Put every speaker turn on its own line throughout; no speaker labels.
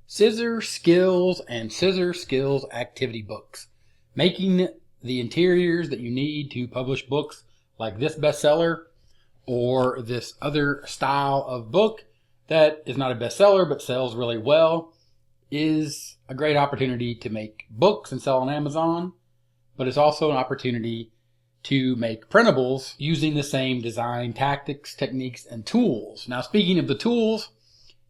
Scissor Skills and Scissor Skills activity books. Making the interiors that you need to publish books like this bestseller or this other style of book that is not a bestseller but sells really well is a great opportunity to make books and sell on Amazon, but it's also an opportunity to make printables using the same design tactics, techniques, and tools. Now, speaking of the tools,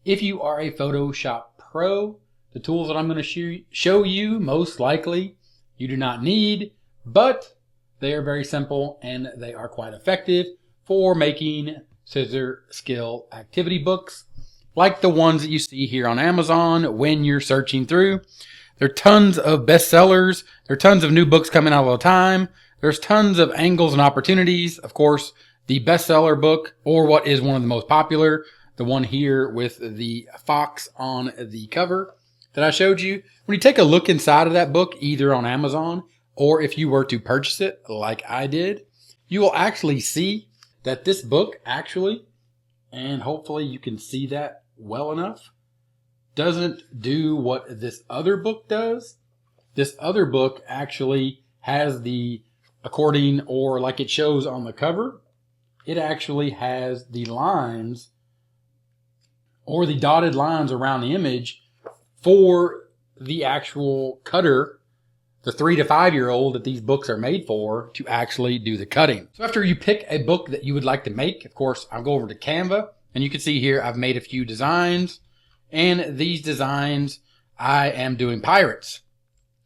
if you are a Photoshop Pro, the tools that I'm going to show you, most likely you do not need, but they are very simple and they are quite effective for making scissor skill activity books like the ones that you see here on Amazon when you're searching through. There are tons of bestsellers. There are tons of new books coming out all the time. There's tons of angles and opportunities. Of course, the bestseller book, or what is one of the most popular, the one here with the fox on the cover that I showed you. When you take a look inside of that book, either on Amazon or if you were to purchase it like I did, you will actually see that this book actually, and hopefully you can see that well enough, doesn't do what this other book does. This other book actually has the, according or like it shows on the cover, it actually has the lines or the dotted lines around the image for the actual cutter, the 3 to 5 year old that these books are made for, to actually do the cutting. So after you pick a book that you would like to make, of course, I'll go over to Canva, and you can see here I've made a few designs, and these designs I am doing pirates.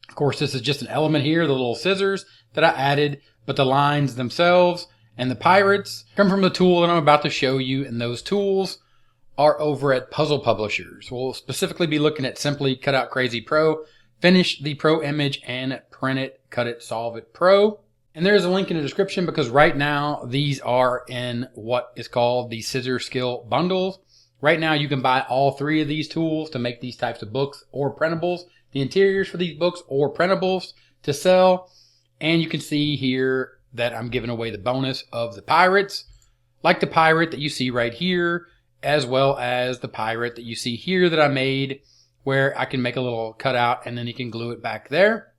Of course, this is just an element here, the little scissors that I added, but the lines themselves and the pirates come from the tool that I'm about to show you, and those tools are over at Puzzle Publishers. We'll specifically be looking at Simply Cut Out Crazy Pro, Finish the Pro Image, and Print It, Cut It, Solve It Pro. And there's a link in the description because right now these are in what is called the Scissor Skill Bundles. Right now you can buy all three of these tools to make these types of books or printables, the interiors for these books or printables to sell. And you can see here that I'm giving away the bonus of the pirates, like the pirate that you see right here, as well as the pirate that you see here that I made, where I can make a little cutout and then you can glue it back there.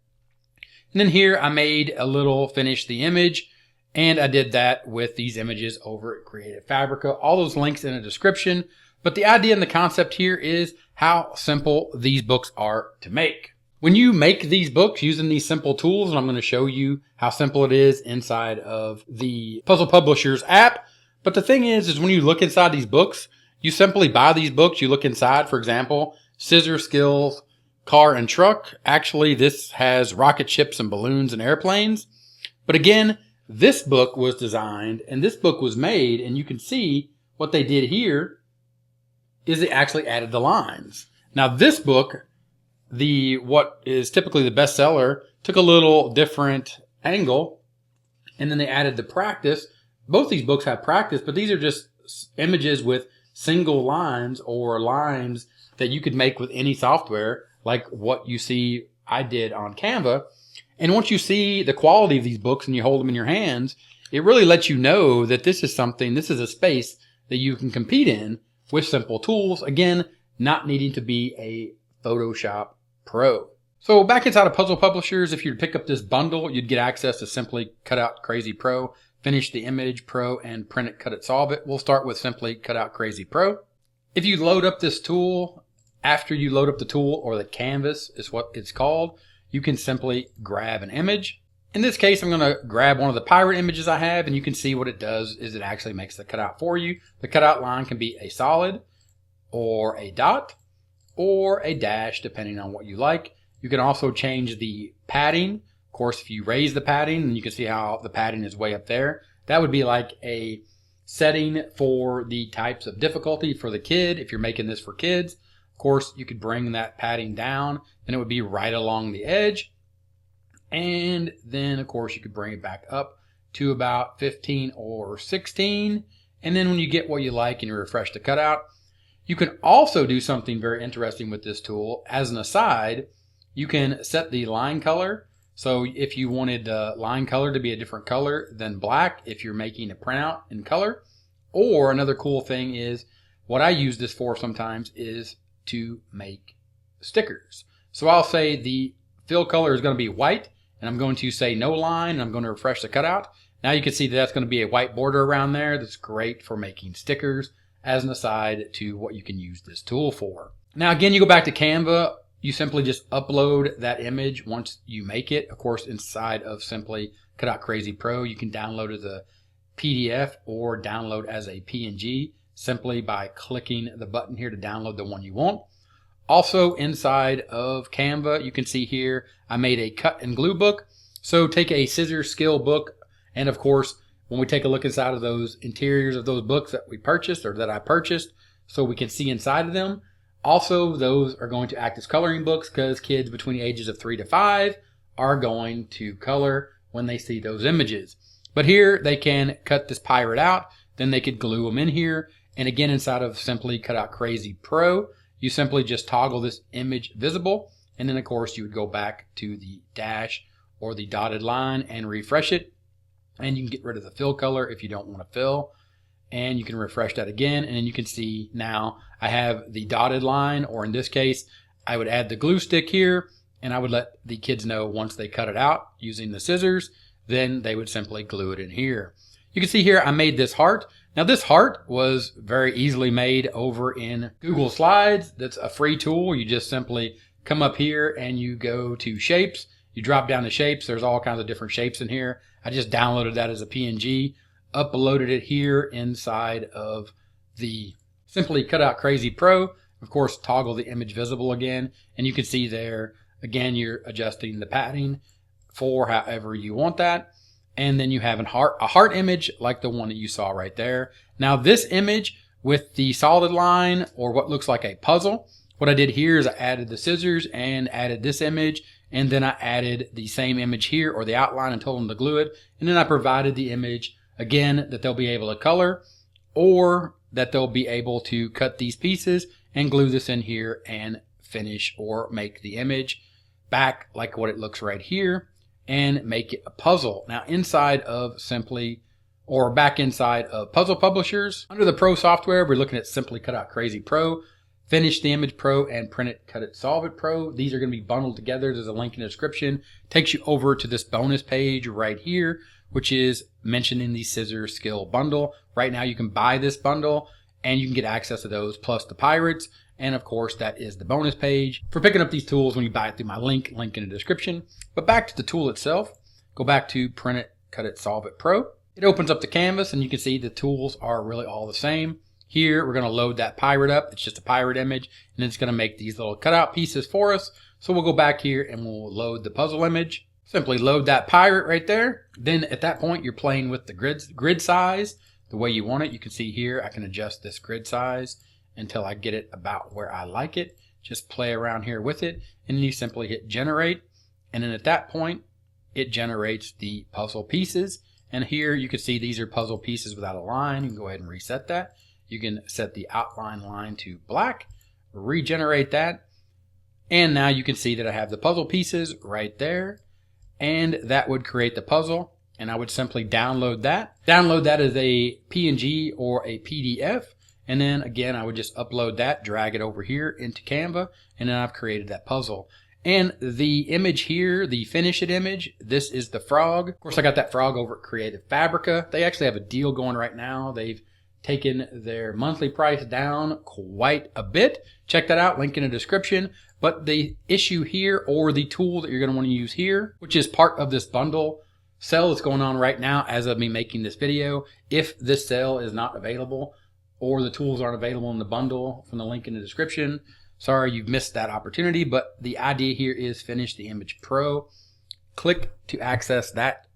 And then here I made a little finish the image, and I did that with these images over at Creative Fabrica. All those links in the description. But the idea and the concept here is how simple these books are to make. When you make these books using these simple tools, and I'm going to show you how simple it is inside of the Puzzle Publishers app. But the thing is when you look inside these books, you simply buy these books. You look inside, for example, Scissor Skills, Car and Truck. Actually, this has rocket ships and balloons and airplanes. But again, this book was designed and this book was made, and you can see what they did here is they actually added the lines. Now this book, what is typically the bestseller, took a little different angle, and then they added the practice. Both these books have practice, but these are just images with single lines or lines that you could make with any software, like what you see I did on Canva. And once you see the quality of these books and you hold them in your hands, it really lets you know that this is a space that you can compete in with simple tools. Again, not needing to be a Photoshop Pro. So back inside of Puzzle Publishers, if you pick up this bundle, you'd get access to Simply Cut Out Crazy Pro, Finish the Image Pro, and Print It, Cut It, Solve It. We'll start with Simply Cut Out Crazy Pro. If you load up this tool, after you load up the tool, or the canvas is what it's called, you can simply grab an image. In this case, I'm going to grab one of the pirate images I have, and you can see what it does is it actually makes the cutout for you. The cutout line can be a solid or a dot or a dash, depending on what you like. You can also change the padding. Of course, if you raise the padding, and you can see how the padding is way up there, that would be like a setting for the types of difficulty for the kid. If you're making this for kids, of course, you could bring that padding down and it would be right along the edge. And then, of course, you could bring it back up to about 15 or 16. And then when you get what you like and you refresh the cutout, you can also do something very interesting with this tool. As an aside, you can set the line color. So if you wanted the line color to be a different color than black, if you're making a printout in color, or another cool thing is what I use this for sometimes is to make stickers. So I'll say the fill color is going to be white, and I'm going to say no line, and I'm going to refresh the cutout. Now you can see that that's going to be a white border around there. That's great for making stickers as an aside to what you can use this tool for. Now again, you go back to Canva, you simply just upload that image once you make it. Of course, inside of Simply Cutout Crazy Pro, you can download it as a PDF or download as a PNG simply by clicking the button here to download the one you want. Also inside of Canva, you can see here I made a cut and glue book. So take a scissor skill book, and of course when we take a look inside of those interiors of those books that we purchased or that I purchased, so we can see inside of them. Also, those are going to act as coloring books because kids between the ages of 3 to 5 are going to color when they see those images. But here they can cut this pirate out, then they could glue them in here. And again, inside of Simply Cutout Crazy Pro, you simply just toggle this image visible. And then of course you would go back to the dash or the dotted line and refresh it. And you can get rid of the fill color if you don't want to fill. And you can refresh that again, and then you can see now I have the dotted line, or in this case, I would add the glue stick here, and I would let the kids know once they cut it out using the scissors, then they would simply glue it in here. You can see here I made this heart. Now this heart was very easily made over in Google Slides. That's a free tool. You just simply come up here and you go to shapes. You drop down to shapes. There's all kinds of different shapes in here. I just downloaded that as a PNG. Uploaded it here inside of the Simply Cutout Crazy Pro. Of course, toggle the image visible again, and you can see there, again, you're adjusting the padding for however you want that. And then you have a heart image like the one that you saw right there. Now this image with the solid line or what looks like a puzzle, what I did here is I added the scissors and added this image, and then I added the same image here or the outline and told them to glue it, and then I provided the image again that they'll be able to color, or that they'll be able to cut these pieces and glue this in here and finish or make the image back like what it looks right here and make it a puzzle. Now inside of Simply, or back inside of Puzzle Publishers, under the Pro software, we're looking at Simply Cutout Crazy Pro, Finish the Image Pro, and Print It, Cut It, Solve It Pro. These are going to be bundled together. There's a link in the description. Takes you over to this bonus page right here, which is mentioned in the Scissor Skill Bundle. Right now you can buy this bundle and you can get access to those plus the pirates. And of course that is the bonus page for picking up these tools when you buy it through my link in the description. But back to the tool itself, go back to Print It, Cut It, Solve It Pro. It opens up the canvas and you can see the tools are really all the same. Here we're going to load that pirate up. It's just a pirate image, and it's going to make these little cutout pieces for us. So we'll go back here and we'll load the puzzle image. Simply load that pirate right there. Then at that point, you're playing with the grid size the way you want it. You can see here, I can adjust this grid size until I get it about where I like it. Just play around here with it, and then you simply hit generate. And then at that point, it generates the puzzle pieces. And here you can see these are puzzle pieces without a line. You can go ahead and reset that. You can set the outline line to black, regenerate that. And now you can see that I have the puzzle pieces right there. And that would create the puzzle, and I would simply download that. Download that as a PNG or a PDF, and then again I would just upload that, drag it over here into Canva, and then I've created that puzzle. And the image here, the finish it image, this is the frog. Of course I got that frog over at Creative Fabrica. They actually have a deal going right now. They've taken their monthly price down quite a bit. Check that out, link in the description. But the issue here, or the tool that you're going to want to use here, which is part of this bundle sale that's going on right now as of me making this video, if this sale is not available or the tools aren't available in the bundle from the link in the description, sorry you've missed that opportunity. But the idea here is Finish the Image Pro. Click to access that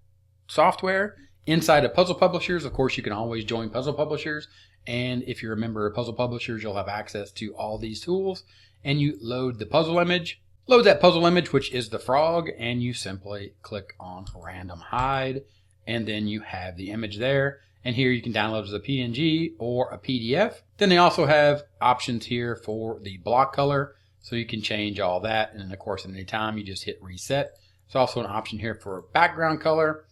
software. Inside of Puzzle Publishers, of course, you can always join Puzzle Publishers. And if you're a member of Puzzle Publishers, you'll have access to all these tools. And you load the puzzle image. Load that puzzle image, which is the frog, and you simply click on Random Hide. And then you have the image there. And here you can download as a PNG or a PDF. Then they also have options here for the block color. So you can change all that. And then, of course, at any time, you just hit reset. There's also an option here for background color.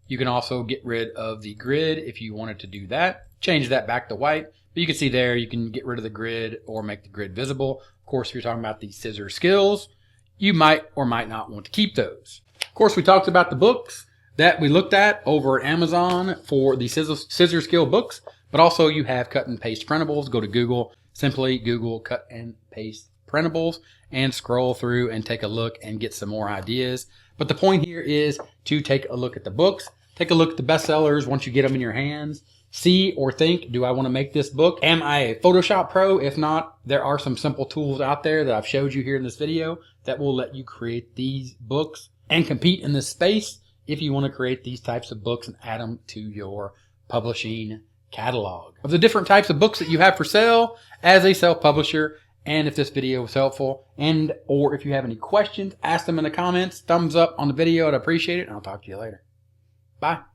You can also get rid of the grid if you wanted to do that. Change that back to white. But you can see there, you can get rid of the grid or make the grid visible. Of course, if you're talking about the Scissor skills, you might or might not want to keep those. Of course, we talked about the books that we looked at over at Amazon for the Scissor skill books, but also you have cut and paste printables. Go to Google, simply Google cut and paste printables, and scroll through and take a look and get some more ideas. But the point here is to take a look at the books, take a look at the bestsellers once you get them in your hands. See or think, do I want to make this book? Am I a Photoshop pro? If not, there are some simple tools out there that I've showed you here in this video that will let you create these books and compete in this space if you want to create these types of books and add them to your publishing catalog of the different types of books that you have for sale as a self-publisher. And if this video was helpful or if you have any questions, ask them in the comments. Thumbs up on the video. I'd appreciate it. And I'll talk to you later. Bye.